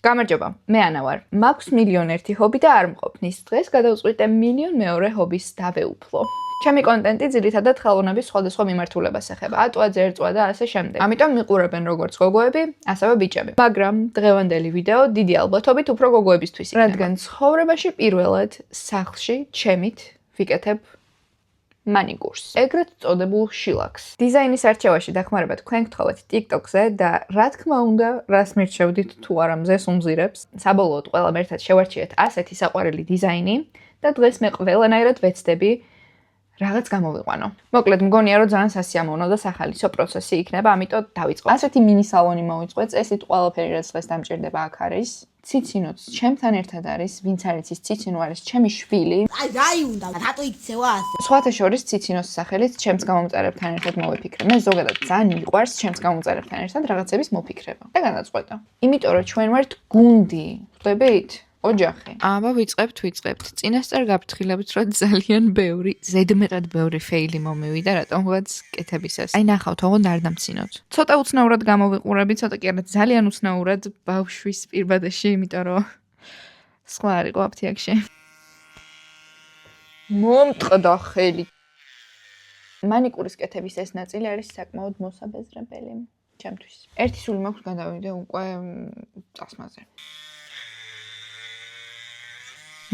გამარჯობა, მე ანა ვარ. მაქვს მილიონერთი ჰობი და არ მყოფნის. დღეს გადავწყვიტე მილიონ მეორე ჰობის დავეუფლო. ჩემი კონტენტი ძირითადად ხელოვნების სხვადასხვა მიმართულებას ეხება. ატვაძე, ერწვა და ასე შემდეგ. ამიტომ მიყურებენ როგორც გოგოები, ასევე ბიჭები. მაგრამ დღევანდელი ვიდეო დიდი ალბათობით უფრო გოგოებისთვის იქნება. რადგან ცხოვრებაში პირველად სახლში ჩემით ვიკეთებ მანიკურს. ეგრეთ წოდებულ შილაკს. დიზაინის არჩევაში დახმარება თქვენ გთხოვეთ TikTok-ზე და რა თქმა უნდა, რას მირჩევდით თუ არა მზეს უმზირებს. საბოლოოდ ყველამ ერთად შევარჩიეთ ასეთი საყვარელი დიზაინი და დღეს მე ყველანაირად ვეცდები რაღაც გამოვიყვანო. მოკლედ მგონია რომ ძალიან სასიამოვნო და სახალისო პროცესი იქნება, ამიტომ დავიწყოთ. ასეთი მინი სალონი მოვიწყეთ, წესით ყველაფერი რაც დღეს დამჭირდება აქ არის. ციცინოც ჩემთან ერთად არის, ვინც არის ის ციცინო არის ჩემი შვილი. აი რაი უნდა, რატო იქცევა ასე? სხვათა შორის ციცინოს სახელით ჩემს გამომწერებთან ერთად მოვიფიქრე. მე ზოგადად ძალიან მიყვარს ჩემს გამომწერებთან ერთად რაღაცების მოფიქრება. და განაწყვეტა. იმიტომ რომ ჩვენ ვართ გუნდი, ხვდებით? ოჯახი. აბა ვიწყებთ. წინასწარ გაფრთხილებით, რომ ძალიან ბევრი, ზედმეტად ბევრი ფეილი მომივიდა, რატომღაც კეთებისას. აი ნახავთ, ოღონდ არ დამცინოთ. ცოტა უცნაურად გამოვიყურები, ცოტა კი არა, ძალიან უცნაურად ბავშვის პირბადაში, იმიტომ რომ სხვა არ იყო აფთიაქში. მომტყდა ხელი. მანიკურის კეთების ეს ნაწილი არის საკმაოდ მოსაბეზრებელი ჩემთვის. ერთი სული მაქვს გადავიდე უკვე წასმაზე.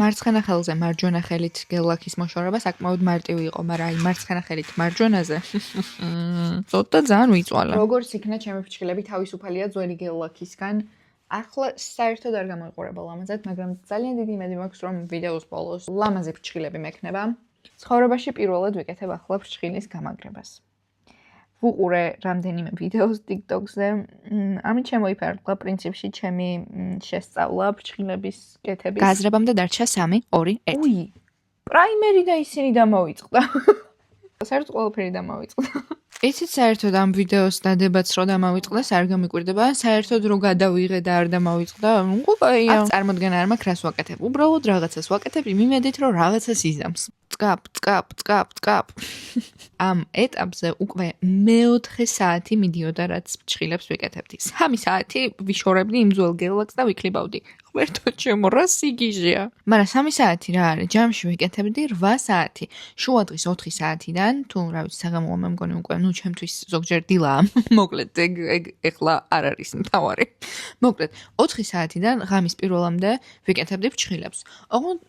მარცხენა ხელზე მარჯვენა ხელით გელ-ლაქის მოშორება საკმაოდ მარტივი იყო, მაგრამ აი მარცხენა ხელით მარჯვენაზე ცოტა ძალიან ვიწვალა. როგორც იქნა ჩემი ფრჩხილები თავისუფალია ძველი გელ-ლაქისგან. ახლა საერთოდ არ გამოიყურება ლამაზად, მაგრამ ძალიან დიდი იმედი მაქვს, რომ ვიდეოს ბოლოს ლამაზი ფრჩხილები მექნება. ცხოვრებაში პირველად ვიკეთებ ახლა ფრჩხილის გამაგრებას. ვუყურე რამდენიმე ვიდეოს TikTok-ზე. ამით შემოიფარგლა პრინციპში ჩემი შესწავლა ფრჩხილების კეთების. გაზრებამდე დარჩა 3, 2, 1. უი, პრაიმერი და ისინი დამოვიწყდა. საერთოდ ყველაფერი დამოვიწყდა. იცით საერთოდ ამ ვიდეოს დადებაც რო დამოვიწყდა, არ გამიკვირდება, საერთოდ რო გადავიღე და არ დამოვიწყდა, უკვე კაია. აქ წარმოდგენა არ მაქვს რას ვაკეთებ. უბრალოდ რაღაცას ვაკეთებ იმ იმედით, რომ რაღაცას იზამს. წკაპ. ამ ეტაპზე უკვე მე-4 საათი მიდიოდა, რაც ფრჩხილებს ვიკეთებდი. 3 საათი ვიშორებდი იმ ძველ გელ-ლაქს და ვიქლებავდი. ღმერთო ჩემო, რა სიგიჟეა. მაგრამ 3 საათი რა არის? ჯამში ვიკეთებდი 8 საათი. შუადღის 4 საათიდან, თუ რა ვიცი, საღამოა მე მგონი უკვე, ჩემთვის ზოგჯერ დილაა. მოკლედ, ეგ ეხლა არ არის მთავარი. მოკლედ, 4 საათიდან ღამის პირველამდე ვიკეთებდი ფრჩხილებს. ოღონდ,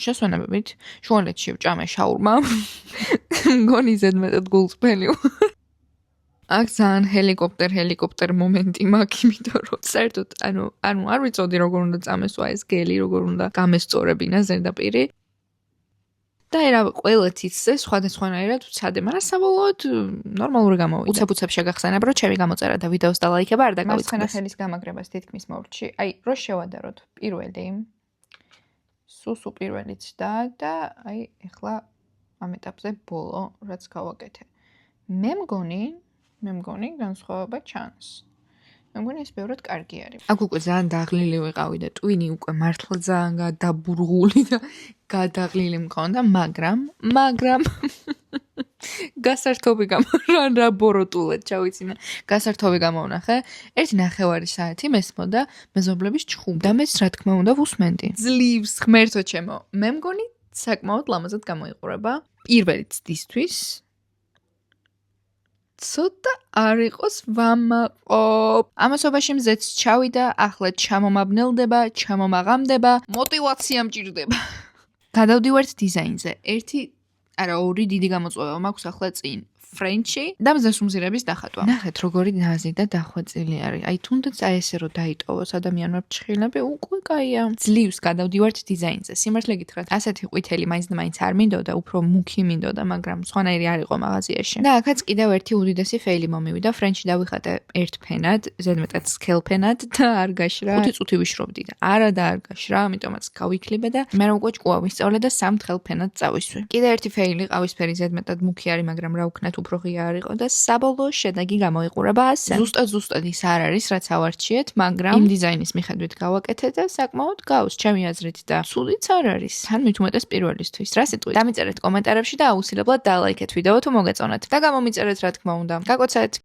შესვენებებით, შუალედში ვჭამე შაურმა. მგონი ზედმეტად გულწრფელი ვარ. აქ ძალიან ჰელიკოპტერ მომენტი მაქვს, იმიტომ რომ საერთოდ არ ვიცოდი როგორ უნდა წამესვა ეს გელი, როგორ უნდა გამესწორებინა ზედაპირი. და რა ყველა თითზე სხვადასხვანაირად ვცადე, მაგრამ საბოლოოდ ნორმალური გამოვიდა. უცებ შეგახსენებ, რომ ჩემი გამოწერა და ვიდეოს დალაიქება არ დაგავიწყდეს. მარცხენა ხელის გამაგრებას თითქმის მორჩი. აი, რო შევადაროთ პირველი, სუსუ პირველიც და აი ეხლა ამ ეტაპზე ბოლო რაც გავაკეთე. მე მგონი განსხვავება ჩანს. მე მგონი ეს ბევრად კარგი არის. აქ უკვე ძალიან დაღლილი ვიყავი და ტვინი უკვე მართლა ძალიან გადაბურღული და გადაღლილი მქონდა, მაგრამ გასართობი რა ბოროტულად ჩავიცინა. გასართობი გამოვნახე. 1.5 საათი მესმოდა მეზობლების ჩხუბ და მეც რა თქმა უნდა ვუსმენდი. ძლივს ღმერთო ჩემო. მე მგონი საკმაოდ ლამაზად გამოიყურება. პირველი ცდისთვის ცოტა არ იყოს ვამაყობ. ამასობაში მზეც ჩავიდა, ახლა ჩამომაბნელდება, ჩამომაღამდება, мотиваცია მჭირდება. გადავდივართ დიზაინზე. 2 დიდი გამოწვევა მაქვს ახლა წინ. ფრენჩი და მზეს უმზირების დახატვა. ნახეთ როგორი ნაზი და დახვეწილი არის. აი თუნდაც აი ესე რომ დაიტოვოს ადამიანმა ფრჩხილები, უკვე კაია. ძლივს გადავდივართ დიზაინზე. სიმართლე გითხრათ, ასეთი ყვითელი მაინც და მაინც არ მინდოდა, უფრო მუქი მინდოდა, მაგრამ სხვანაირი არ იყო მაღაზიაში. და აქაც კიდევ ერთი უდიდესი ფეილი მომივიდა. ფრენჩი დავიხატე ერთ ფენად, ზედმეტად სკელ ფენად და არ გაშრა. 5 წუთი ვიშრობდი და არ გაშრა, ამიტომაც გავიქლებე და მე უკვე ჭკუა ვისწავლე და 3 თხელ ფენად წავისვი. კიდევ ერთი ფეილი ყავისფერი ზედმეტად მუქი არის, მაგრამ რა ვქნათ უფრო ღია არ იყო და საბოლოო შედეგი გამოიყურება ასე. ზუსტად ის არ არის, რაც ავარჩიეთ, მაგრამ იმ დიზაინის მიხედვით გავაკეთე და საკმაოდ გავს ჩემი აზრით და სულიც არ არის. თან მით უმეტეს პირველისთვის. რა სიტყვით? დამიწერეთ კომენტარებში და აუცილებლად დალაიქეთ ვიდეო თუ მოგეწონათ და გამომიწერეთ რა თქმა უნდა. გაგოცეთ.